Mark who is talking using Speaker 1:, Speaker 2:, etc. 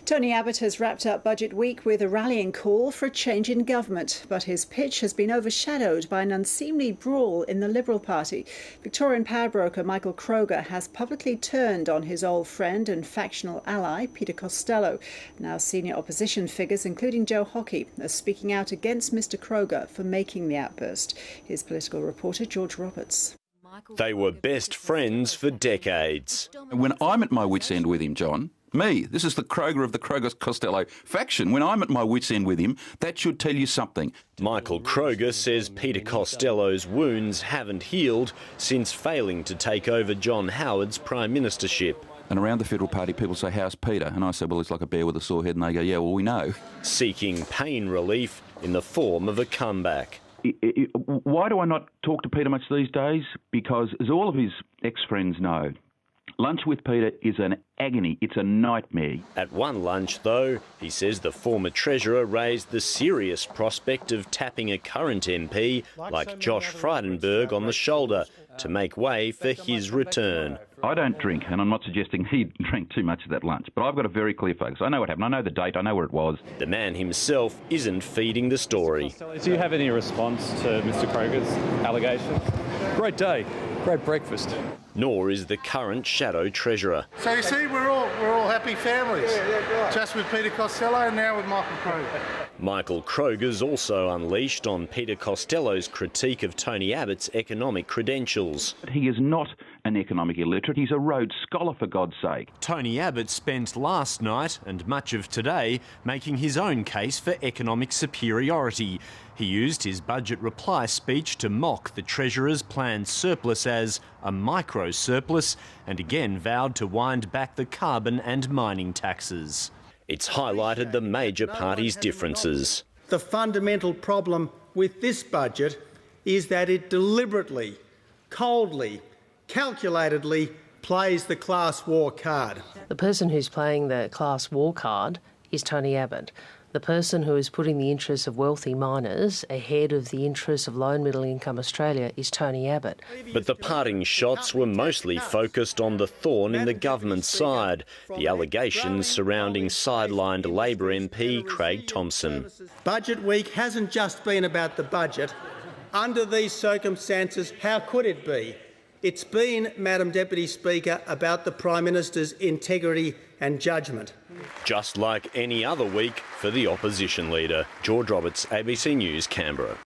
Speaker 1: Tony Abbott has wrapped up Budget Week with a rallying call for a change in government, but his pitch has been overshadowed by an unseemly brawl in the Liberal Party. Victorian powerbroker Michael Kroger has publicly turned on his old friend and factional ally, Peter Costello. Now senior opposition figures, including Joe Hockey, are speaking out against Mr Kroger for making the outburst. Here's political reporter George Roberts.
Speaker 2: They were best friends for decades.
Speaker 3: When I'm at my wit's end with him, John, this is the Kroger of the Kroger-Costello faction. When I'm at my wit's end with him, that should tell you something.
Speaker 2: Michael Kroger says Peter Costello's wounds haven't healed since failing to take over John Howard's prime ministership.
Speaker 3: And around the Federal Party, people say, "How's Peter?" And I say, "Well, he's like a bear with a sore head." And they go, "Yeah, well, we know."
Speaker 2: Seeking pain relief in the form of a comeback.
Speaker 3: Why do I not talk to Peter much these days? Because, as all of his ex-friends know, lunch with Peter is an agony. It's a nightmare.
Speaker 2: At one lunch, though, he says the former Treasurer raised the serious prospect of tapping a current MP like Josh Frydenberg on the shoulder to make way for his return.
Speaker 3: I don't drink, and I'm not suggesting he drank too much at that lunch, but I've got a very clear focus. I know what happened. I know the date. I know where it was.
Speaker 2: The man himself isn't feeding the story.
Speaker 4: Do you have any response to Mr Kroger's allegations? Great day. Great breakfast.
Speaker 2: Nor is the current shadow treasurer.
Speaker 5: So you see, we're all happy families. Yeah, just with Peter Costello and now with Michael Kroger.
Speaker 2: Michael Kroger's also unleashed on Peter Costello's critique of Tony Abbott's economic credentials.
Speaker 3: He is not an economic illiterate. He's a Rhodes Scholar, for God's sake.
Speaker 2: Tony Abbott spent last night and much of today making his own case for economic superiority. He used his budget reply speech to mock the Treasurer's planned surplus as a micro surplus and again vowed to wind back the carbon and mining taxes. It's highlighted the major parties' differences.
Speaker 6: The fundamental problem with this budget is that it deliberately, coldly, calculatedly plays the class war card.
Speaker 7: The person who's playing the class war card is Tony Abbott. The person who is putting the interests of wealthy miners ahead of the interests of low and middle income Australia is Tony Abbott.
Speaker 2: But the parting shots were mostly focused on the thorn in the government side, the allegations surrounding sidelined Labor MP Craig Thomson.
Speaker 6: Budget week hasn't just been about the budget. Under these circumstances, how could it be? It's been, Madam Deputy Speaker, about the Prime Minister's integrity and judgment.
Speaker 2: Just like any other week for the opposition leader. George Roberts, ABC News, Canberra.